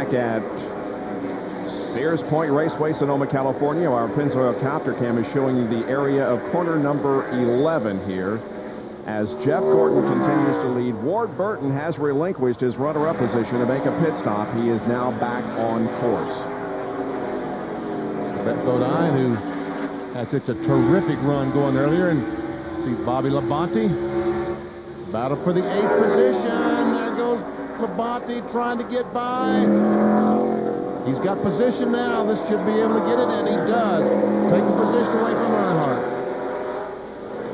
back at Sears Point Raceway, Sonoma, California. Our Pennzoil Copter Cam is showing you the area of corner number 11 here. As Jeff Gordon continues to lead, Ward Burton has relinquished his runner-up position to make a pit stop. He is now back on course. Brett Bodine, who had such a terrific run going earlier, and see Bobby Labonte battle for the 8th position. There goes Labonte trying to get by. He's got position now. This should be able to get it, and he does. Taking position away from Earnhardt.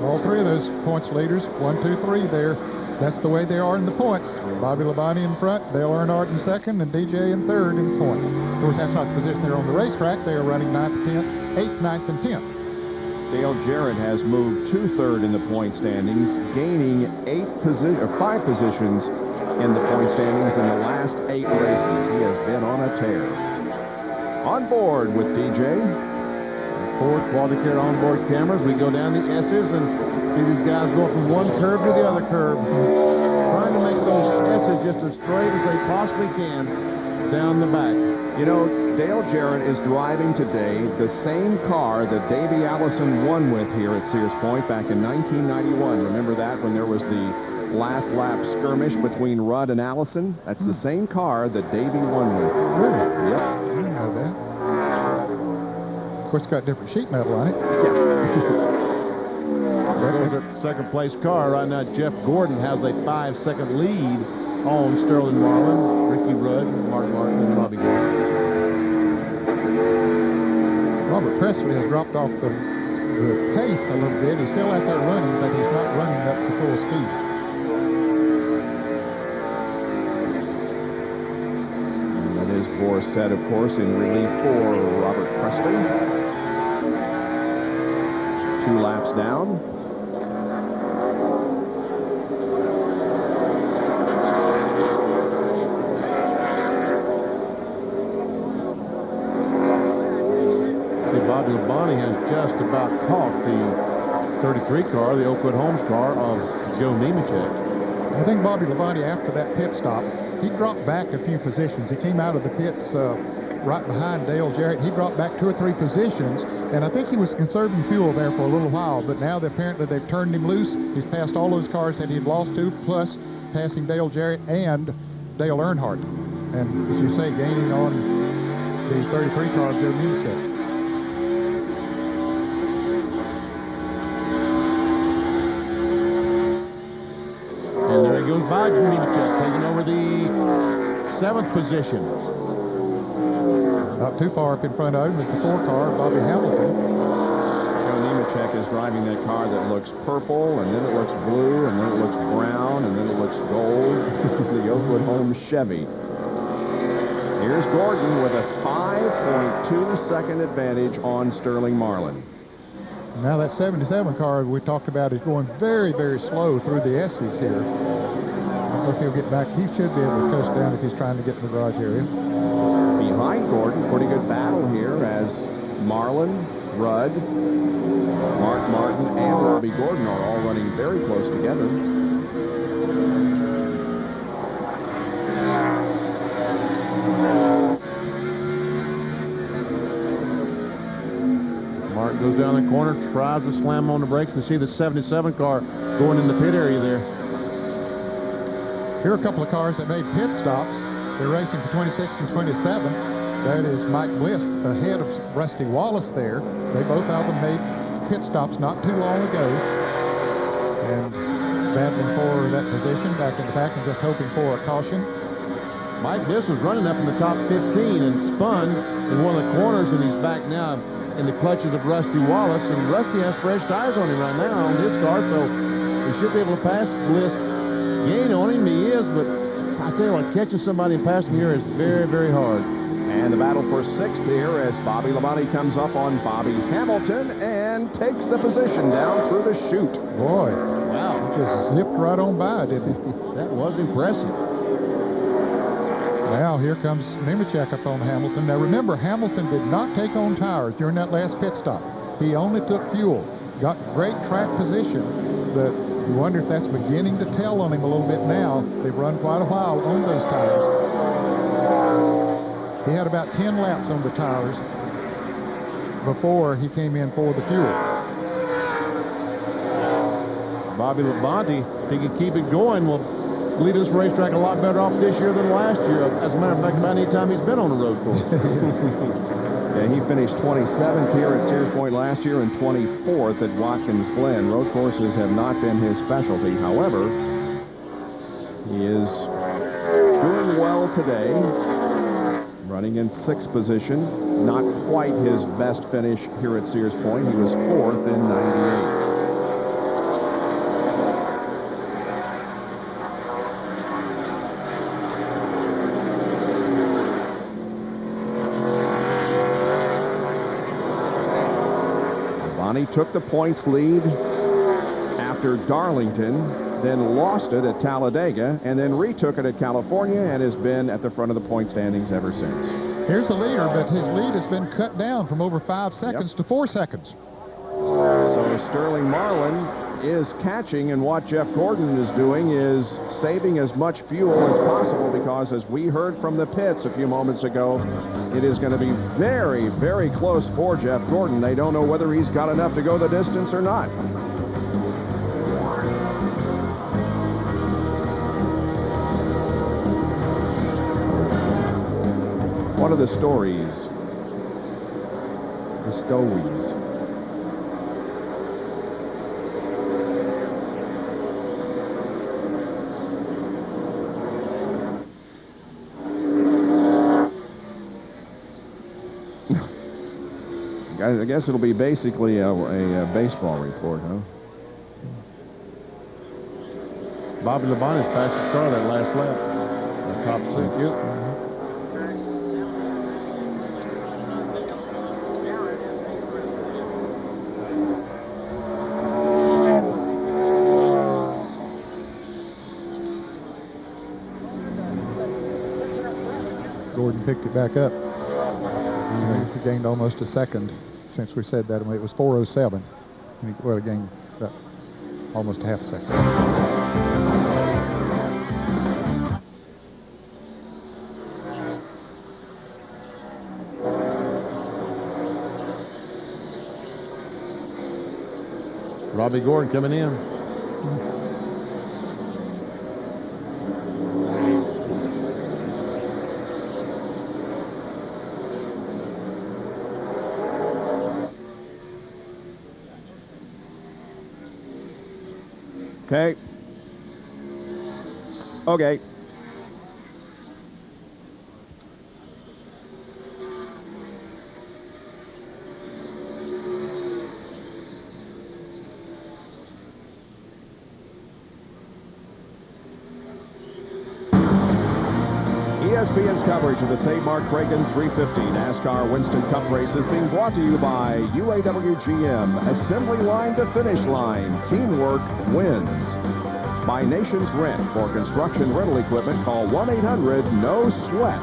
All three of those points leaders, 1, 2, 3 there. That's the way they are in the points. Bobby Labonte in front, Dale Earnhardt in second, and DJ in third in points. Of course, that's not the position they're on the racetrack. They are running 9th, 10th, 8th, 9th, and 10th. Dale Jarrett has moved to third in the point standings, gaining 5 positions in the point standings in the last 8 races. He has been on a tear. On board with DJ. Ford Quality Care onboard cameras. We go down the S's and see these guys going from one curve to the other curve, trying to make those S's just as straight as they possibly can down the back. You know, Dale Jarrett is driving today the same car that Davey Allison won with here at Sears Point back in 1991. Remember that, when there was the last lap skirmish between Rudd and Allison? That's the same car that Davey won with. Really? Yep. I didn't know that. Of course, it's got different sheet metal on it. That was a second place car. Right now, Jeff Gordon has a 5-second lead on Sterling Marlin, Ricky Rudd, Mark Martin, and Bobby Gordon. Robert Presley has dropped off the pace a little bit. He's still out there running, but he's not running up to full speed. That is Borsett, of course, in relief for Robert Presley. 2 laps down. Bobby Labonte has just about caught the 33 car, the Oakwood Homes car of Joe Nemechek. I think Bobby Labonte, after that pit stop, he dropped back a few positions. He came out of the pits right behind Dale Jarrett. He dropped back 2 or 3 positions, and I think he was conserving fuel there for a little while, but now apparently they've turned him loose. He's passed all those cars that he'd lost to, plus passing Dale Jarrett and Dale Earnhardt. And as you say, gaining on the 33 car of Joe Nemechek. Goes by Nemechek, taking over the 7th position. Not too far up in front of him is the 4 car, Bobby Hamilton. Joe Nemechek is driving that car that looks purple, and then it looks blue, and then it looks brown, and then it looks gold. The Oakwood Homes Chevy. Here's Gordon with a 5.2-second advantage on Sterling Marlin. Now that 77 car we talked about is going very, very slow through the S's here. I don't know if he'll get back. He should be able to coast down if he's trying to get in the garage area. Behind Gordon, pretty good battle here as Marlin, Rudd, Mark Martin, and Robbie Gordon are all running very close together. Martin goes down the corner, tries to slam on the brakes, and see the 77 car going in the pit area there. Here are a couple of cars that made pit stops. They're racing for 26 and 27. That is Mike Bliss ahead of Rusty Wallace there. They both of them made pit stops not too long ago. And battling for that position back in the back and just hoping for a caution. Mike Bliss was running up in the top 15 and spun in one of the corners, and he's back now in the clutches of Rusty Wallace. And Rusty has fresh tires on him right now on his car, so he should be able to pass Bliss. Gain on him, he is, but I tell you what, catching somebody and passing here is very, very hard. And the battle for 6th here as Bobby Labonte comes up on Bobby Hamilton and takes the position down through the chute. Boy, wow, he just zipped right on by, didn't he? That was impressive. Now here comes Nemechek up on Hamilton. Now remember, Hamilton did not take on tires during that last pit stop. He only took fuel. Got great track position, but you wonder if that's beginning to tell on him a little bit now. They've run quite a while on those tires. He had about 10 laps on the tires before he came in for the fuel. Bobby Labonte, if he can keep it going, will lead this racetrack a lot better off this year than last year. As a matter of fact, about any time he's been on a road course. Yeah, he finished 27th here at Sears Point last year and 24th at Watkins Glen. Road courses have not been his specialty. However, he is doing well today, running in 6th position. Not quite his best finish here at Sears Point. He was 4th in 98. Bonnie took the points lead after Darlington, then lost it at Talladega, and then retook it at California, and has been at the front of the point standings ever since. Here's the leader, but his lead has been cut down from over 5 seconds to 4 seconds. So Sterling Marlin is catching, and what Jeff Gordon is doing is saving as much fuel as possible, because as we heard from the pits a few moments ago, it is going to be very, very close for Jeff Gordon. They don't know whether he's got enough to go the distance or not. One of the stories, the Stowies. I guess it'll be basically a baseball report, huh? Bobby Labonte's fastest car that last lap. The top 6. Yep. Gordon picked it back up. He gained almost a second since we said that. It was 4:07. And he gained almost a half a second. Robbie Gordon coming in. Okay. Okay. ESPN's coverage of the SaveMart Kragen 350 NASCAR Winston Cup race is being brought to you by UAW GM. Assembly line to finish line. Teamwork wins. By Nations Rent. For construction rental equipment, call 1-800-NO-SWEAT.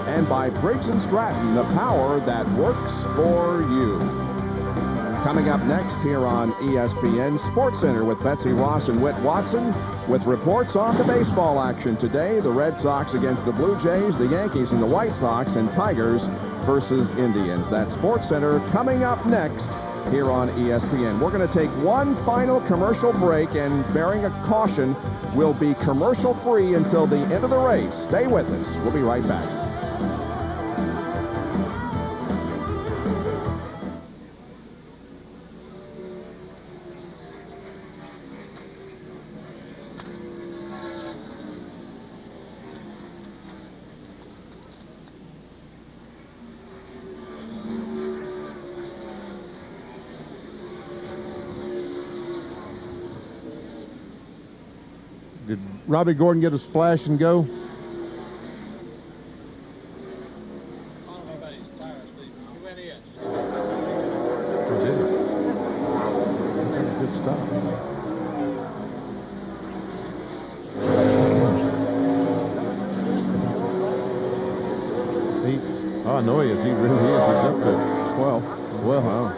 And by Briggs & Stratton, the power that works for you. Coming up next here on ESPN Sports Center with Betsy Ross and Whit Watson, with reports on the baseball action today. The Red Sox against the Blue Jays, the Yankees and the White Sox, and Tigers versus Indians. That Sports Center coming up next here on ESPN. We're going to take one final commercial break, and bearing a caution, we'll be commercial free until the end of the race. Stay with us. We'll be right back. Did Robbie Gordon get a splash and go? I don't know about his tires, Steve. He went in. He did. Good stuff. Oh, I know he is. He really is. He's up to 12. Well, huh?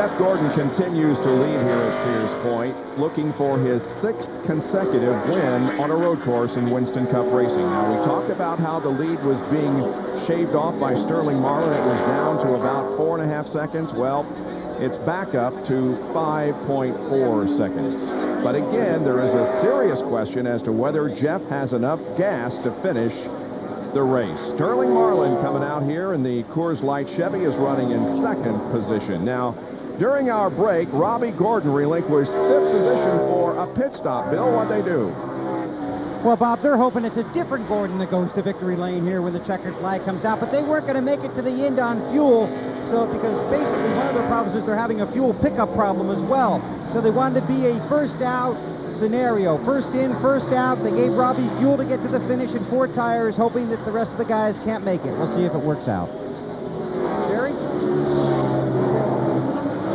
Jeff Gordon continues to lead here at Sears Point, looking for his 6th consecutive win on a road course in Winston Cup racing. Now, we talked about how the lead was being shaved off by Sterling Marlin. It was down to about 4.5 seconds. Well, it's back up to 5.4 seconds. But again, there is a serious question as to whether Jeff has enough gas to finish the race. Sterling Marlin coming out here in the Coors Light Chevy is running in 2nd position. Now, during our break, Robbie Gordon relinquished 5th position for a pit stop. Bill, what'd they do? Well, Bob, they're hoping it's a different Gordon that goes to victory lane here when the checkered flag comes out, but they weren't going to make it to the end on fuel. So, because basically one of their problems is they're having a fuel pickup problem as well. So they wanted to be a first out scenario. First in, first out. They gave Robbie fuel to get to the finish and 4 tires, hoping that the rest of the guys can't make it. We'll see if it works out. Jerry?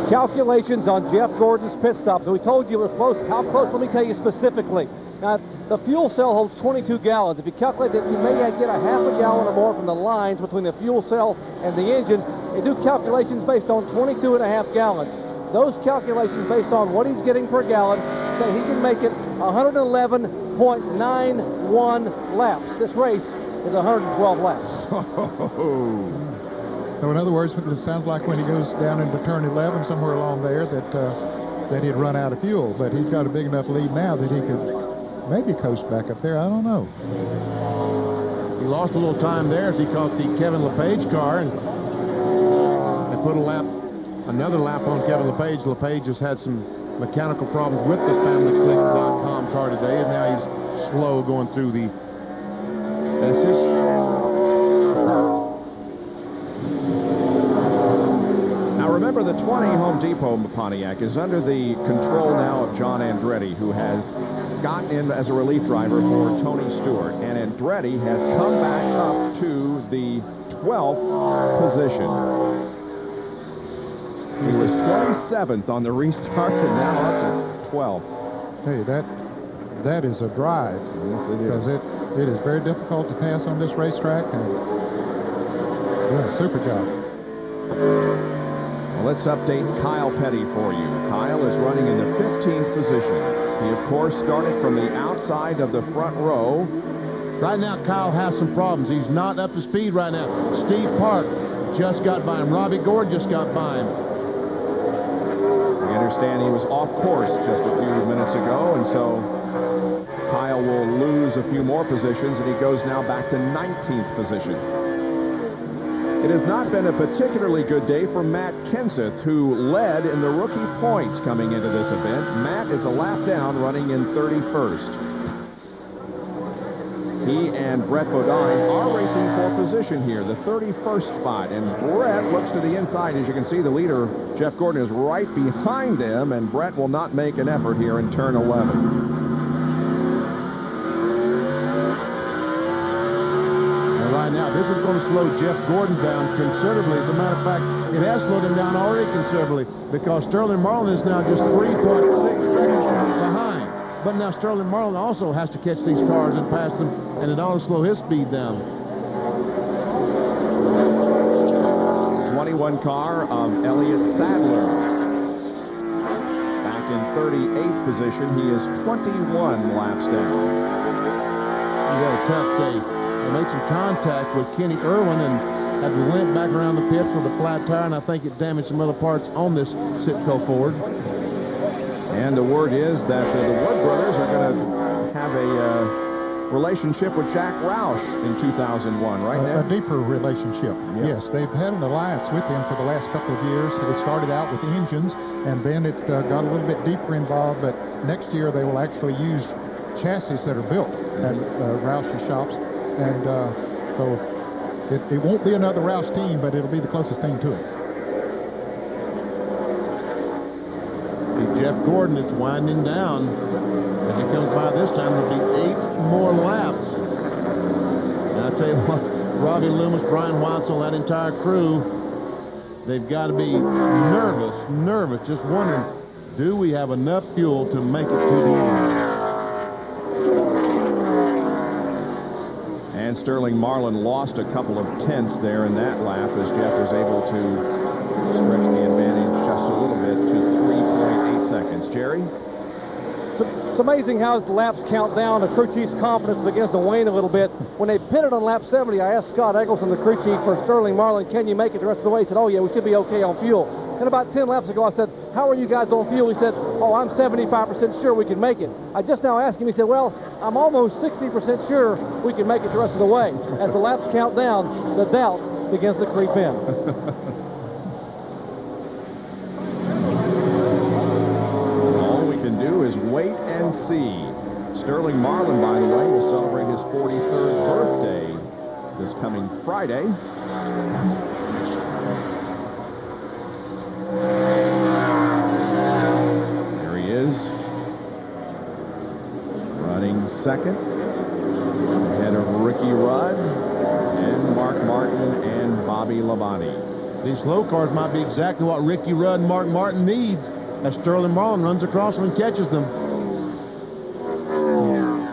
Calculations on Jeff Gordon's pit stop. So we told you it was close. How close? Let me tell you specifically. Now, the fuel cell holds 22 gallons. If you calculate that, you may get a half a gallon or more from the lines between the fuel cell and the engine. They do calculations based on 22.5 gallons. Those calculations based on what he's getting per gallon say he can make it 111.91 laps. This race is 112 laps. So in other words, it sounds like when he goes down into turn 11, somewhere along there, that he'd run out of fuel. But he's got a big enough lead now that he could maybe coast back up there. I don't know. He lost a little time there as he caught the Kevin LePage car, and they put another lap on Kevin LePage. LePage has had some mechanical problems with the FamilyClick.com car today, and now he's slow going through the S's. Now remember, the 20 Home Depot Pontiac is under the control now of John Andretti, who has gotten in as a relief driver for Tony Stewart, and Andretti has come back up to the 12th position. He was 27th on the restart and now up to 12th. Hey, that is a drive. Yes, it is. Because it is very difficult to pass on this racetrack, and yeah, super job. Well, let's update Kyle Petty for you. Kyle is running in the 15th position. He, of course, started from the outside of the front row. Right now, Kyle has some problems. He's not up to speed right now. Steve Park just got by him. Robbie Gordon just got by him. We understand he was off course just a few minutes ago, and so Kyle will lose a few more positions, and he goes now back to 19th position. It has not been a particularly good day for Matt Kenseth, who led in the rookie points coming into this event. Matt is a lap down, running in 31st. He and Brett Bodine are racing for position here, the 31st spot, and Brett looks to the inside. As you can see, the leader, Jeff Gordon, is right behind them, and Brett will not make an effort here in turn 11. Right now, this is going to slow Jeff Gordon down considerably. As a matter of fact, it has slowed him down already considerably, because Sterling Marlin is now just 3.6 seconds behind. But now Sterling Marlin also has to catch these cars and pass them, and it ought to slow his speed down. 21 car of Elliott Sadler. Back in 38th position, he is 21 laps down. He had a tough day. They made some contact with Kenny Irwin and had to limp back around the pits with a flat tire, and I think it damaged some other parts on this Sitco Ford. And the word is that the Wood brothers are going to have a relationship with Jack Roush in 2001, right now? A deeper relationship, yes. They've had an alliance with him for the last couple of years. It started out with engines, and then it got a little bit deeper involved, but next year they will actually use chassis that are built at Roush's shops. And so it won't be another Roush team, but it'll be the closest thing to it. See, Jeff Gordon, it's winding down. As he comes by this time, there'll be 8 more laps. And I tell you what, Robbie Loomis, Brian Watson, that entire crew, they've got to be nervous, just wondering, do we have enough fuel to make it to the end? And Sterling Marlin lost a couple of tenths there in that lap as Jeff was able to stretch the advantage just a little bit Jerry? It's amazing how as the laps count down, the crew chief's confidence begins to wane a little bit. When they pitted on lap 70, I asked Scott Eggleston, the crew chief for Sterling Marlin, can you make it the rest of the way? He said, oh yeah, we should be okay on fuel. And about 10 laps ago, I said, how are you guys on fuel? He said, oh, I'm 75% sure we can make it. I just now asked him, he said, well, I'm almost 60% sure we can make it the rest of the way. As the laps count down, the doubt begins to creep in. All we can do is wait and see. Sterling Marlin, by the way, will celebrate his 43rd birthday this coming Friday. There he is, running second, ahead of Ricky Rudd and Mark Martin and Bobby Labonte. These slow cars might be exactly what Ricky Rudd and Mark Martin needs as Sterling Marlin runs across them and catches them.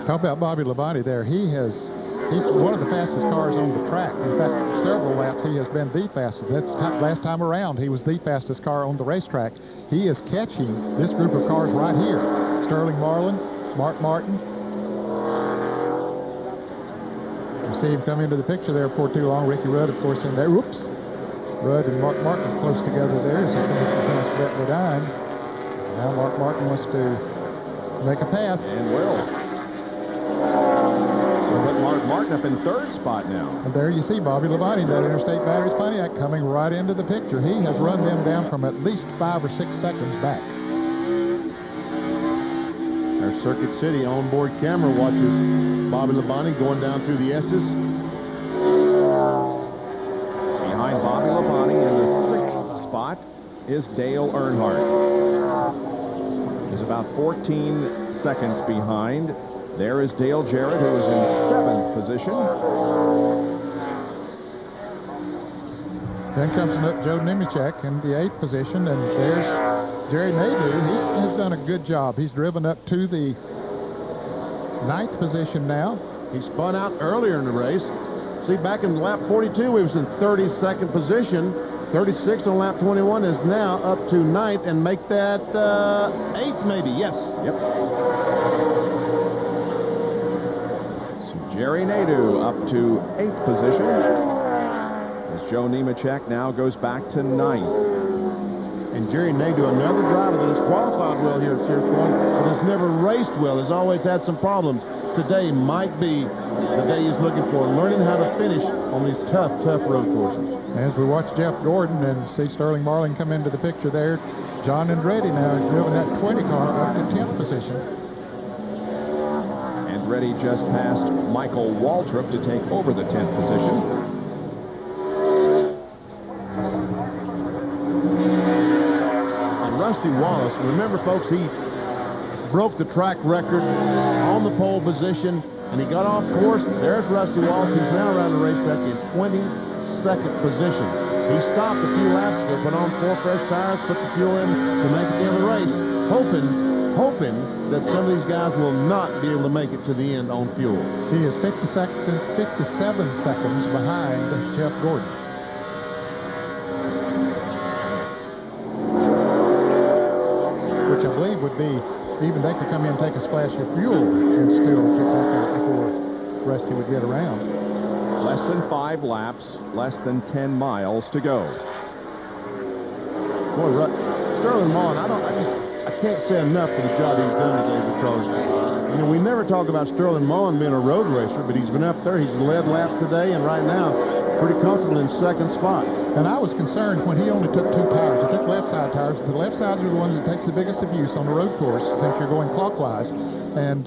Talk about Bobby Labonte there. He's one of the fastest cars on the track. In fact, several laps he has been the fastest. Last time around, he was the fastest car on the racetrack. He is catching this group of cars right here. Sterling Marlin, Mark Martin. You see him come into the picture there before too long. Ricky Rudd, of course, in there. Whoops. Rudd and Mark Martin close together there. So pass Brett Ledine. Now Mark Martin wants to make a pass. And will. Mark Martin up in third spot now. And there you see Bobby Labonte, that Interstate Batteries Pontiac, coming right into the picture. He has run them down from at least 5 or 6 seconds back. Our Circuit City onboard camera watches Bobby Labonte going down through the S's. Behind Bobby Labonte in the 6th spot is Dale Earnhardt. He's about 14 seconds behind. There is Dale Jarrett, who is in 7th position. Then comes Joe Nemechek in the 8th position, and there's Jerry Nadeau. He's done a good job. He's driven up to the 9th position now. He spun out earlier in the race. See, back in lap 42, he was in 32nd position. 36th on lap 21 is now up to 9th, and make that 8th maybe. Yes. Yep. Jerry Nadeau up to 8th position as Joe Nemechek now goes back to 9th. And Jerry Nadeau, another driver that has qualified well here at Sears Point, but has never raced well, has always had some problems. Today might be the day he's looking for, learning how to finish on these tough road courses. As we watch Jeff Gordon and see Sterling Marlin come into the picture there, John Andretti now has driven that 20 car up to 10th position. Andretti just passed Michael Waltrip to take over the 10th position. And Rusty Wallace, remember folks, he broke the track record on the pole position and he got off course. There's Rusty Wallace. He's now around the racetrack in 22nd position. He stopped a few laps ago, put on 4 fresh tires, put the fuel in to make it the end of the race, hoping that some of these guys will not be able to make it to the end on fuel. He is 57 seconds behind Jeff Gordon. Which I believe would be, even they could come in and take a splash of fuel and still get back out before Rusty would get around. Less than 5 laps, less than 10 miles to go. Boy, Sterling Marlin, I can't say enough for the job he's done today, because we never talk about Sterling Marlin being a road racer, but he's been up there. He's led laps today, and right now pretty comfortable in 2nd spot. And I was concerned when he only took 2 tires. He took left side tires. The left sides are the ones that takes the biggest abuse on the road course since you're going clockwise. And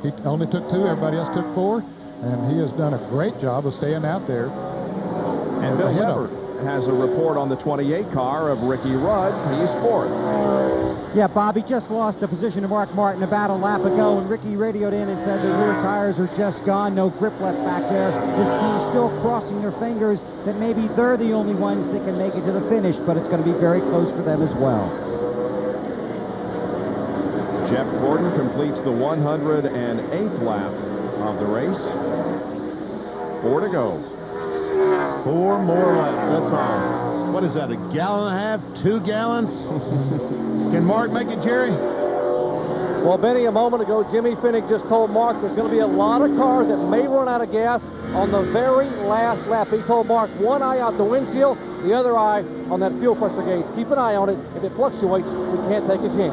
he only took 2. Everybody else took 4. And he has done a great job of staying out there. And Bill Weber has a report on the 28 car of Ricky Rudd. He's 4th. Yeah, Bobby just lost the position to Mark Martin about a lap ago, and Ricky radioed in and said the rear tires are just gone, no grip left back there. This team's still crossing their fingers that maybe they're the only ones that can make it to the finish, but it's going to be very close for them as well. Jeff Gordon completes the 108th lap of the race. 4 to go. 4 more laps, that's all. What is that, a gallon and a half, 2 gallons? Can Mark make it, Jerry? Well, Benny, a moment ago, Jimmy Finnick just told Mark there's going to be a lot of cars that may run out of gas on the very last lap. He told Mark one eye out the windshield, the other eye on that fuel pressure gauge. Keep an eye on it. If it fluctuates, we can't take a chance.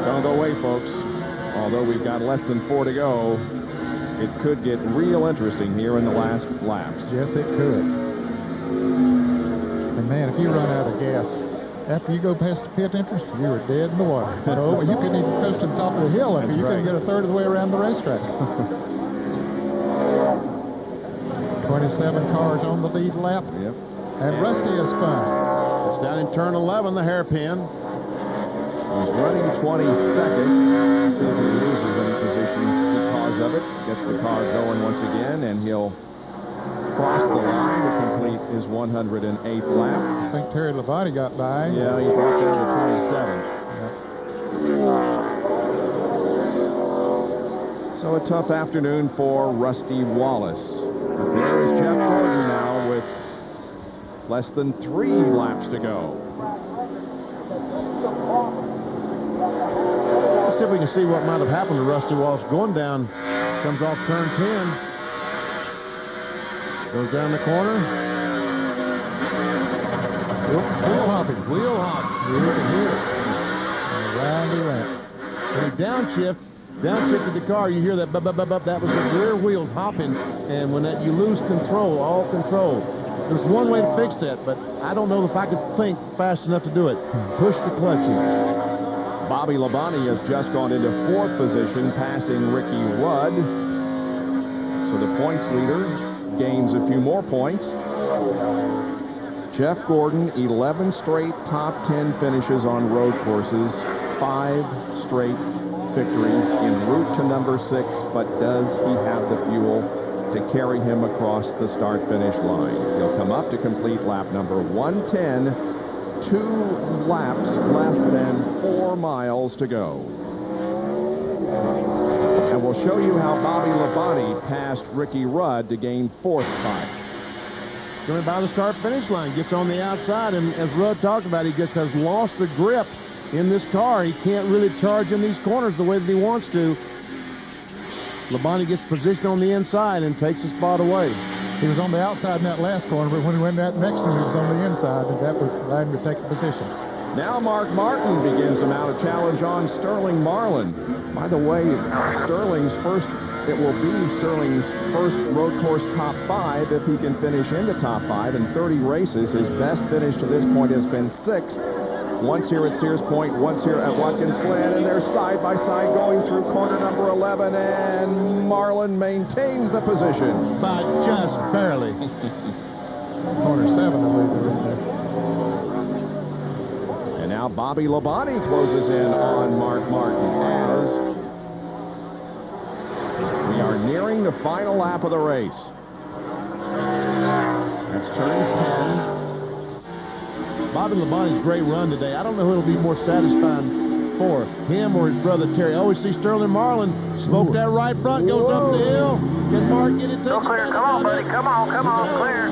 Don't go away, folks. Although we've got less than 4 to go, it could get real interesting here in the last laps. Yes, it could. And man, if you run out of gas after you go past the pit entrance, you are dead in the water. You know, you couldn't even coast to the top of the hill if you couldn't get a third of the way around the racetrack. 27 cars on the lead lap. Yep. And Rusty is spun. It's down in turn 11, the hairpin. He's running 22nd. See if he loses any position because of it. Gets the car going once again, and he'll cross the line to complete his 108th lap. I think Terry Labonte got by. Yeah, he dropped down to 27th. So a tough afternoon for Rusty Wallace. But there is Jeff Gordon now with less than 3 laps to go. Let's see if we can see what might have happened to Rusty Wallace going down. Comes off turn 10. Goes down the corner. Wheel hopping. Wheel hop. You can hear it. And around he went. When he downshifted the car, you hear that bub, bub, bub, bub. That was the rear wheels hopping. And when that, you lose control, all control. There's one way to fix that, but I don't know if I could think fast enough to do it. Push the clutch in. Bobby Labonte has just gone into 4th position, passing Ricky Rudd. So the points leader gains a few more points. Jeff Gordon, 11 straight top 10 finishes on road courses, 5 straight victories en route to number 6, but does he have the fuel to carry him across the start-finish line? He'll come up to complete lap number 110, 2 laps, less than 4 miles to go. And we'll show you how Bobby Labonte passed Ricky Rudd to gain 4th spot. Coming by the start-finish line, gets on the outside, and as Rudd talked about, he just has lost the grip in this car. He can't really charge in these corners the way that he wants to. Labonte gets positioned on the inside and takes the spot away. He was on the outside in that last corner, but when he went that next one, he was on the inside, and that was allowed him to take a position. Now Mark Martin begins to mount a challenge on Sterling Marlin. By the way, it will be Sterling's first road course top 5 if he can finish in the top 5 in 30 races. His best finish to this point has been 6th. Once here at Sears Point, once here at Watkins Glen, and they're side by side going through corner number 11, and Marlin maintains the position. But just barely. Corner 7, I believe they're in there. And now Bobby Labonte closes in on Mark Martin as we are nearing the final lap of the race. That's turn 10. Bobby Labonte's great run today. I don't know who will be more satisfying for, him or his brother Terry. I always see Sterling Marlin smoke that right front, goes up the hill. Can Mark get it? Go clear. Come on, buddy. Come on.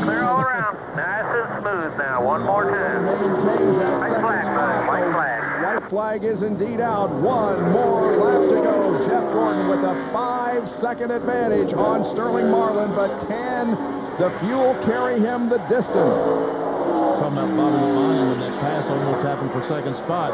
Clear all around. Nice and smooth now. One more time. Maintains that White second flag, spot. White flag. White flag is indeed out. 1 more lap to go. Jeff Gordon with a 5-second advantage on Sterling Marlin, but can the fuel carry him the distance? Talking about Bobby Labonte when that pass almost happened for second spot.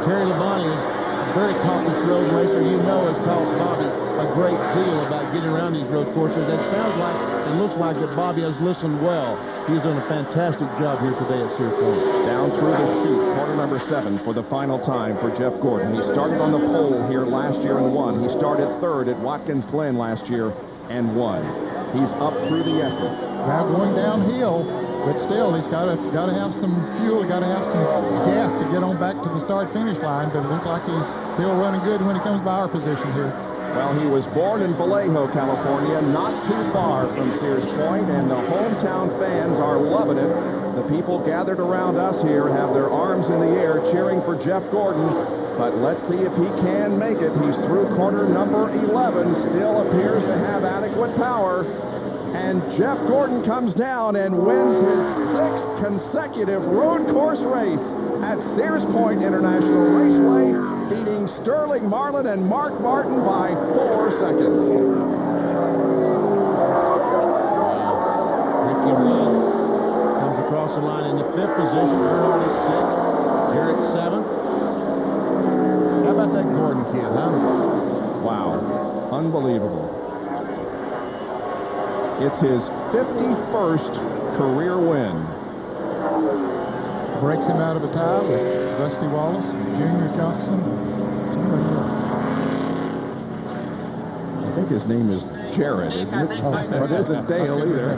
Terry Labonte is a very accomplished road racer. You know has taught Bobby a great deal about getting around these road courses. It sounds like and looks like that Bobby has listened well. He's done a fantastic job here today at Sears Point. Down through the chute, corner number 7 for the final time for Jeff Gordon. He started on the pole here last year and won. He started 3rd at Watkins Glen last year and won. He's up through the Essex. Now going downhill, but still, he's got to have some fuel. He's got to have some gas to get on back to the start-finish line. But it looks like he's still running good when he comes by our position here. Well, he was born in Vallejo, California, not too far from Sears Point, and the hometown fans are loving it. The people gathered around us here have their arms in the air cheering for Jeff Gordon. But let's see if he can make it. He's through corner number 11, still appears to have adequate power. And Jeff Gordon comes down and wins his 6th consecutive road course race at Sears Point International Raceway, beating Sterling Marlin and Mark Martin by 4 seconds. Ricky Rudd comes across the line in the 5th position. Earnhardt is 6th. Jarrett 7th. How about that Gordon kid, huh? Wow. Unbelievable. It's his 51st career win. Breaks him out of a tie with Rusty Wallace, Junior Johnson, somebody else. I think his name is Jared, isn't it? But it isn't Dale either.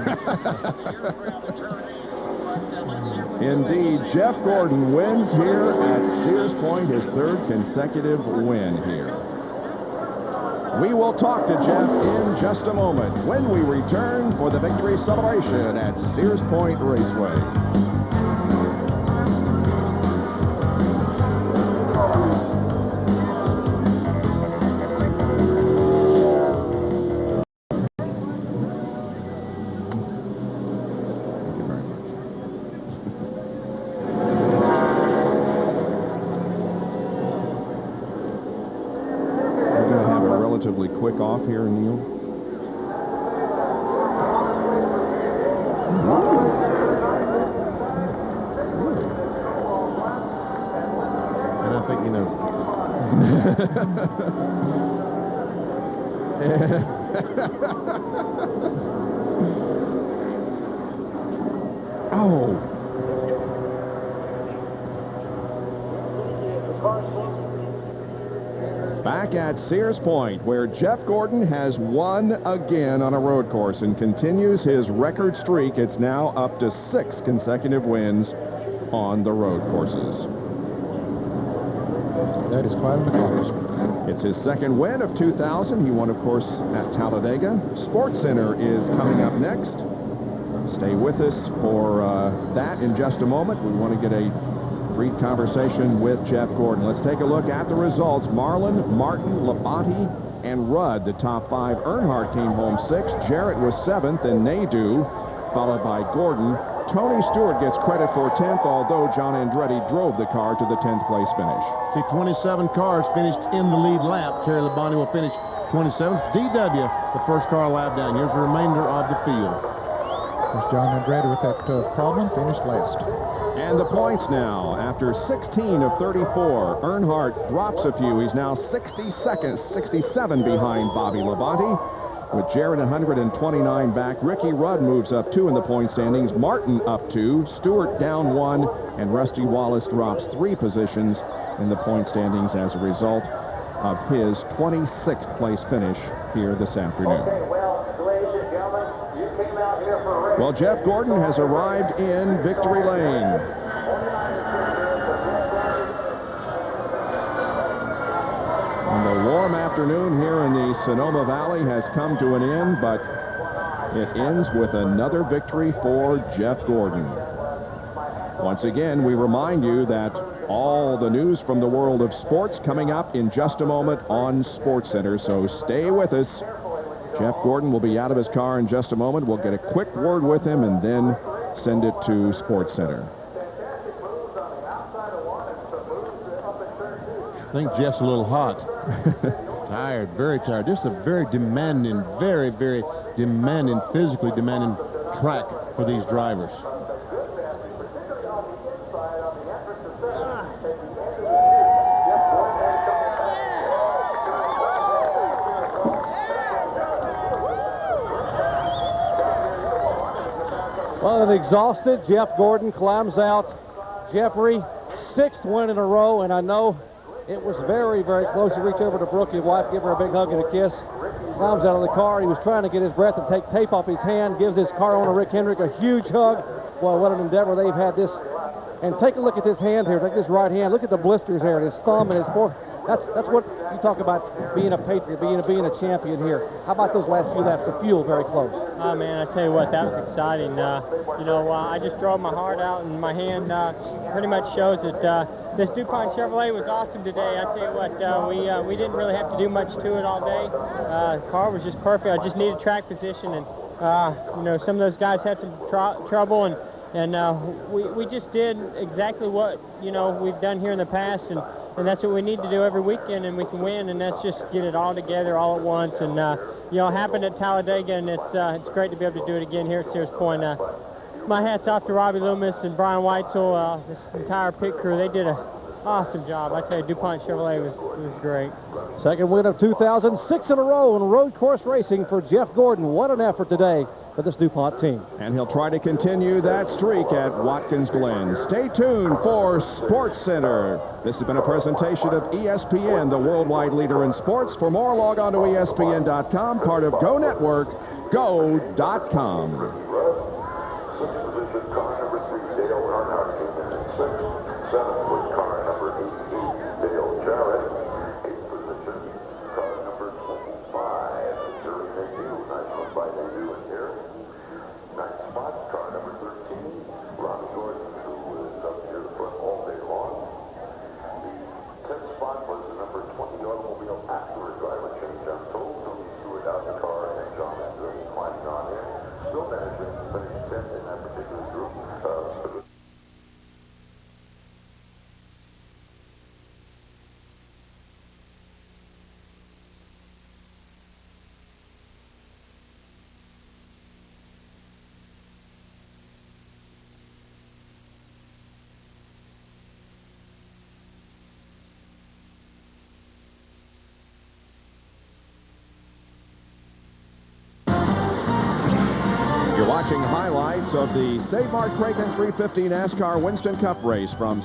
Indeed, Jeff Gordon wins here at Sears Point, his 3rd consecutive win here. We will talk to Jeff in just a moment when we return for the victory celebration at Sears Point Raceway. Quick off here, Neil. And I think you know. Oh. Back at Sears Point, where Jeff Gordon has won again on a road course and continues his record streak. It's now up to 6 consecutive wins on the road courses. That is quite an accomplishment. It's his 2nd win of 2000. He won, of course, at Talladega. Sports Center is coming up next. Stay with us for that in just a moment. We want to get a brief conversation with Jeff Gordon. Let's take a look at the results. Marlin, Martin, Labonte, and Rudd, the top 5. Earnhardt came home 6th. Jarrett was 7th, and Nadeau, followed by Gordon. Tony Stewart gets credit for 10th, although John Andretti drove the car to the 10th place finish. See, 27 cars finished in the lead lap. Terry Labonte will finish 27th. DW, the first car lap down. Here's the remainder of the field. There's John Andretti with that problem, finished last. And the points now, after 16 of 34, Earnhardt drops a few. He's now 67 behind Bobby Labonte. With Jarrett 129 back, Ricky Rudd moves up 2 in the point standings. Martin up 2, Stewart down 1, and Rusty Wallace drops 3 positions in the point standings as a result of his 26th place finish here this afternoon. Well, Jeff Gordon has arrived in victory lane. And the warm afternoon here in the Sonoma Valley has come to an end, but it ends with another victory for Jeff Gordon. Once again, we remind you that all the news from the world of sports coming up in just a moment on SportsCenter, so stay with us. Jeff Gordon will be out of his car in just a moment. We'll get a quick word with him and then send it to SportsCenter. I think Jeff's a little hot. Tired, very tired. Just a very demanding, very, very demanding, physically demanding track for these drivers. Well, and exhausted, Jeff Gordon climbs out. Jeffrey, 6th win in a row, and I know it was very, very close to reach over to Brooke, his wife, give her a big hug and a kiss. Climbs out of the car. He was trying to get his breath and take tape off his hand. Gives his car owner, Rick Hendrick, a huge hug. Boy, what an endeavor they've had this. And take a look at this hand here. Take this right hand. Look at the blisters there, and his thumb and his forearm. That's what you talk about being a patriot, being a champion here. How about those last few laps? The fuel very close. Oh, man, I tell you what, that was exciting. I just drove my heart out, and my hand pretty much shows that this DuPont Chevrolet was awesome today. I tell you what, we didn't really have to do much to it all day. The car was just perfect. I just needed track position, and some of those guys had some trouble, and And we just did exactly what, you know, we've done here in the past, and that's what we need to do every weekend, and we can win, and that's just get it all together all at once. And, you know, it happened at Talladega, and it's great to be able to do it again here at Sears Point. My hat's off to Robbie Loomis and Brian Weitzel, this entire pit crew. They did an awesome job. I tell you, DuPont Chevrolet was great. Second win of 2006 in a row in road course racing for Jeff Gordon. What an effort today for this DuPont team. And he'll try to continue that streak at Watkins Glen. Stay tuned for Sports Center. This has been a presentation of ESPN, the worldwide leader in sports. For more, log on to ESPN.com, part of Go Network, go.com. Watching highlights of the SaveMart Kragen 350 NASCAR Winston Cup race from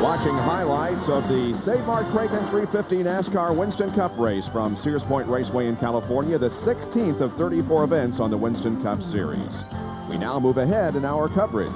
watching highlights of the SaveMart Kragen 350 NASCAR Winston Cup race from Sears Point Raceway in California, the 16th of 34 events on the Winston Cup Series. We now move ahead in our coverage.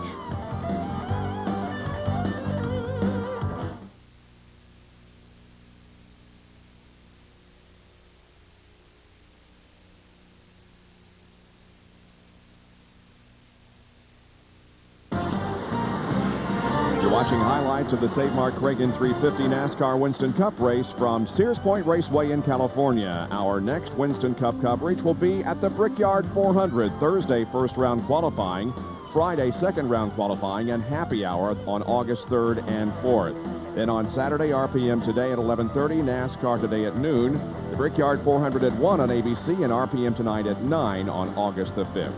Watching highlights of the SaveMart Kragen 350 NASCAR Winston Cup race from Sears Point Raceway in California. Our next Winston Cup coverage will be at the Brickyard 400, Thursday first round qualifying, Friday second round qualifying, and happy hour on August 3rd and 4th. Then on Saturday, RPM today at 11:30, NASCAR today at noon, the Brickyard 400 at 1 on ABC, and RPM tonight at 9 on August the 5th.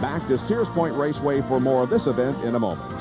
Back to Sears Point Raceway for more of this event in a moment.